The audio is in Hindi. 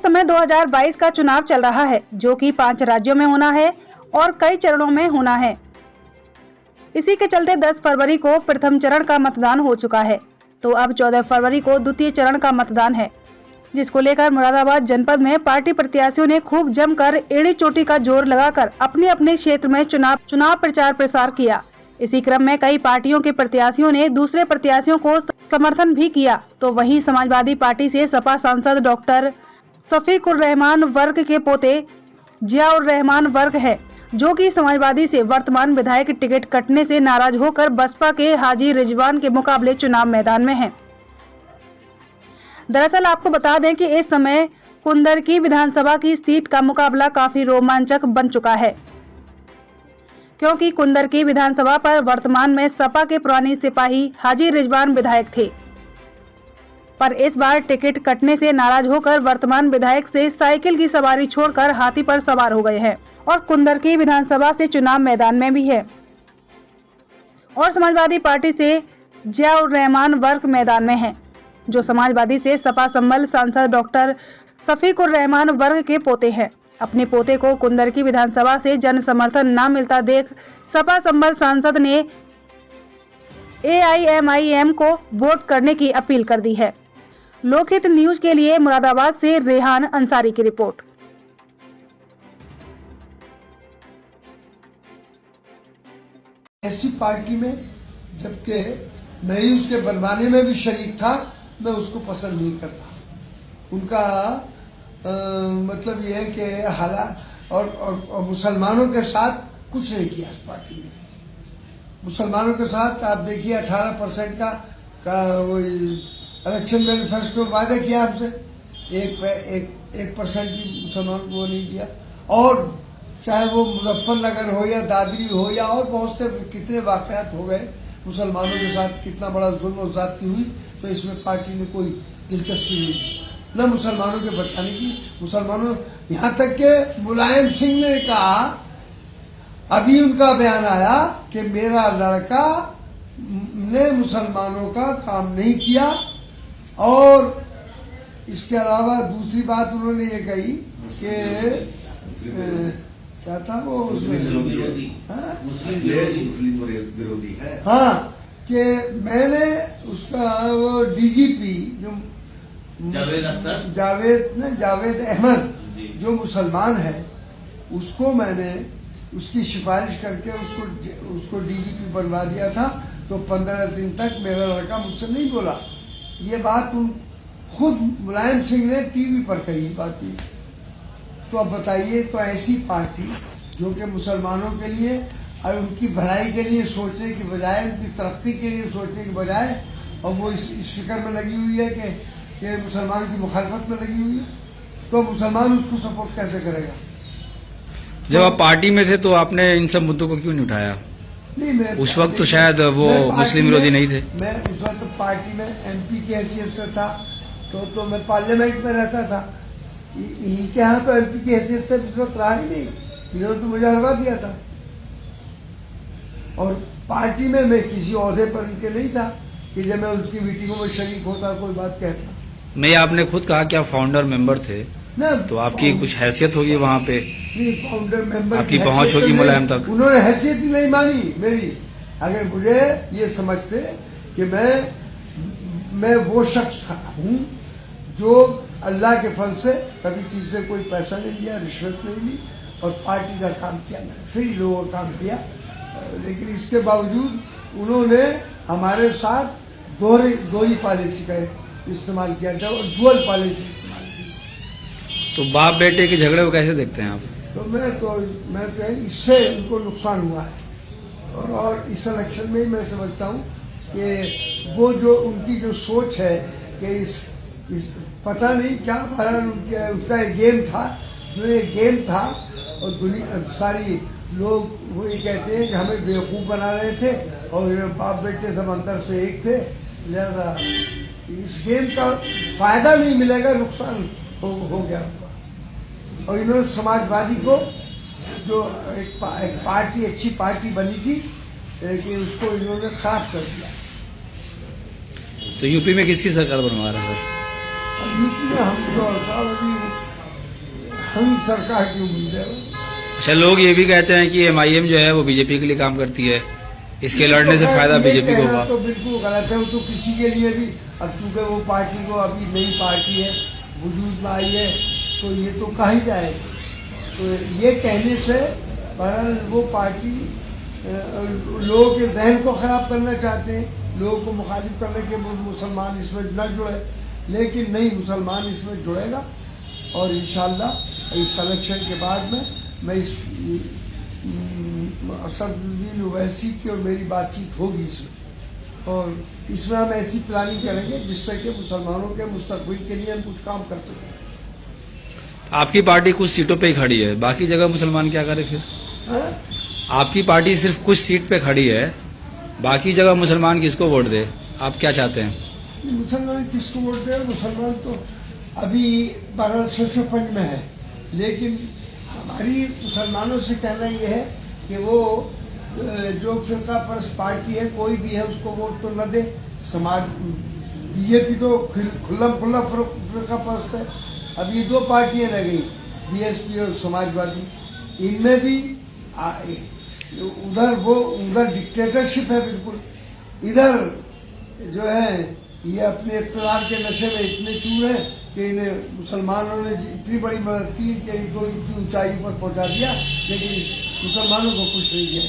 समय 2022 का चुनाव चल रहा है, जो कि 5 राज्यों में होना है और कई चरणों में होना है। इसी के चलते 10 फरवरी को प्रथम चरण का मतदान हो चुका है, तो अब 14 फरवरी को द्वितीय चरण का मतदान है, जिसको लेकर मुरादाबाद जनपद में पार्टी प्रत्याशियों ने खूब जमकर एड़ी चोटी का जोर लगाकर अपने अपने क्षेत्र में चुनाव प्रचार प्रसार किया। इसी क्रम में कई पार्टियों के प्रत्याशियों ने दूसरे प्रत्याशियों को समर्थन भी किया। तो वहीं समाजवादी पार्टी से सपा सांसद डॉक्टर शफीकुर रहमान वर्ग के पोते जियाउर रहमान वर्ग है, जो कि समाजवादी से वर्तमान विधायक टिकट कटने से नाराज होकर बसपा के हाजी रिजवान के मुकाबले चुनाव मैदान में हैं। दरअसल आपको बता दें कि इस समय कुंदरकी विधानसभा की सीट का मुकाबला काफी रोमांचक बन चुका है, क्योंकि कुंदरकी विधानसभा पर वर्तमान में सपा के पुरानी सिपाही हाजी रिजवान विधायक थे, पर इस बार टिकट कटने से नाराज होकर वर्तमान विधायक से साइकिल की सवारी छोड़कर हाथी पर सवार हो गए हैं और कुंदरकी विधानसभा से चुनाव मैदान में भी है और समाजवादी पार्टी से जियाउर रहमान वर्ग मैदान में है, जो समाजवादी से सपा संबल सांसद डॉक्टर शफीकुर रहमान वर्ग के पोते हैं। अपने पोते को कुंदरकी विधानसभा से जन समर्थन न मिलता देख सपा संबल सांसद ने AIMIM को वोट करने की अपील कर दी है। लोकहित न्यूज के लिए मुरादाबाद से रेहान अंसारी की रिपोर्ट। ऐसी पार्टी में जबकि मैं ही उसके बनवाने में भी शरीक था, मैं उसको पसंद नहीं करता। उनका मतलब यह है कि हालात और मुसलमानों के साथ कुछ नहीं किया इस पार्टी ने। मुसलमानों के साथ आप देखिए 18% का वो इलेक्शन मैनिफेस्टो वादा किया हमसे, 1% भी मुसलमानों को नहीं दिया। और चाहे वो मुजफ्फरनगर हो या दादरी हो या और बहुत से कितने वाकयात हो गए मुसलमानों के साथ, कितना बड़ा जुल्म और ज्यादती हुई, तो इसमें पार्टी ने कोई दिलचस्पी नहीं दी न मुसलमानों के बचाने की। मुसलमानों, यहाँ तक के मुलायम सिंह ने कहा, अभी उनका बयान आया कि मेरा लड़का ने मुसलमानों का काम नहीं किया। और इसके अलावा दूसरी बात उन्होंने ये कही कि क्या था वो मुस्लिम विरोधी है। हाँ, कि मैंने उसका वो DGP जो जावेद अहमद जो मुसलमान है, उसको मैंने उसकी सिफारिश करके उसको DGP बनवा दिया था। तो 15 दिन तक मेरा लड़का मुझसे नहीं बोला। ये बात खुद मुलायम सिंह ने TV पर कही बात की। तो अब बताइए, तो ऐसी पार्टी जो कि मुसलमानों के लिए और उनकी भलाई के लिए सोचने की बजाय, उनकी तरक्की के लिए सोचने की बजाय, और वो इस फिक्र में लगी हुई है कि मुसलमानों की मुखालफत में लगी हुई है, तो मुसलमान उसको सपोर्ट कैसे करेगा? जब आप पार्टी में थे तो आपने इन सब मुद्दों को क्यों नहीं उठाया? नहीं, मैं उस वक्त तो शायद वो मुस्लिम विरोधी नहीं थे। मैं उस वक्त पार्टी में MP की हैसियत से था, तो मैं पार्लियामेंट में रहता था। इनके यहाँ तो MP की हैसियत से इस वक्त रहा ही नहीं, इन्होंने तो मुझे हरवा दिया था। और पार्टी में मैं किसी ओहदे पर इनके नहीं था कि जब मैं उसकी मीटिंगों में शरीक होता कोई बात कहता। नहीं, आपने खुद कहा कि आप फाउंडर मेंबर थे ना, तो आपकी कुछ हैसियत होगी वहाँ पे, नहीं, फाउंडर मेंबर आपकी पहुंच होगी मुलायम तक। उन्होंने हैसियत ही नहीं मानी मेरी। अगर मुझे ये समझते कि मैं वो शख्स हूँ जो अल्लाह के फल से कभी किसी से कोई पैसा नहीं लिया, रिश्वत नहीं ली और पार्टी का काम किया, मैंने फ्री लोगों का काम किया। लेकिन इसके बावजूद उन्होंने हमारे साथ दो ही पॉलिसी का इस्तेमाल किया था और डुअल पॉलिसी इस्तेमाल की। तो बाप बेटे के झगड़े को कैसे देखते हैं आप? तो मैं इससे उनको नुकसान हुआ है। और इस इलेक्शन में ही मैं समझता हूँ कि वो जो उनकी जो सोच है कि इस पता नहीं क्या उसका एक गेम था, जो एक गेम था, और दुनिया सारी लोग वो ये कहते हैं कि हमें बेवकूफ़ बना रहे थे और बाप बेटे सब अंदर से एक थे, लिहाजा इस गेम का फायदा नहीं मिलेगा, नुकसान हो गया। और इन्होंने समाजवादी को जो एक पार्टी, अच्छी पार्टी बनी थी, कि उसको इन्होंने खराब कर दिया। तो यूपी में किसकी सरकार बनवा रहा है सर? यूपी में हम तो साहब अभी हम सरकार की उम्मीद है। अच्छा, लोग ये भी कहते हैं कि MIM जो है वो बीजेपी के लिए काम करती है, इसके लड़ने से फायदा ये बीजेपी को कहना होगा। तो बिल्कुल गलत है। वो तो किसी के लिए भी, अब चूंकि वो पार्टी को अभी नई पार्टी है, वजूद में आई है, तो ये तो कहा ही जाए। तो ये कहने से बहरहाल वो पार्टी लोगों के जहन को खराब करना चाहते हैं, लोगों को मुखालिफ करने के मुसलमान इसमें न जुड़े, लेकिन नहीं, मुसलमान इसमें जुड़ेगा। और इंशाअल्लाह इस इलेक्शन के बाद में मैं इस असदुद्दीन ओवैसी की और मेरी बातचीत होगी इसमें, और इसमें हम ऐसी प्लानिंग करेंगे जिससे कि मुसलमानों के मुस्तकबिल के लिए हम कुछ काम कर सकें। आपकी पार्टी कुछ सीटों पे ही खड़ी है, बाकी जगह मुसलमान क्या करे फिर? हाँ? आपकी पार्टी सिर्फ कुछ सीट पे खड़ी है, बाकी जगह मुसलमान किसको वोट दे? आप क्या चाहते हैं? मुसलमान किसको वोट दे? मुसलमान तो अभी 1255 में है, लेकिन हमारी मुसलमानों से कहना यह है कि वो जो फिरका परस्त पार्टी है, कोई भी है, उसको वोट तो न दे। समाज बीजेपी तो खुल्लम खुल्ला फिरका परस्त है। अब ये दो पार्टियां लग गई, BSP और समाजवादी, इनमें भी उधर डिक्टेटरशिप है बिल्कुल, इधर जो है ये अपने इक़्तिदार के नशे में इतने चूर हैं कि इन्हें मुसलमानों ने इतनी बड़ी मदद की कि इनको इतनी ऊंचाई पर पहुंचा दिया, लेकिन मुसलमानों को कुछ नहीं किया।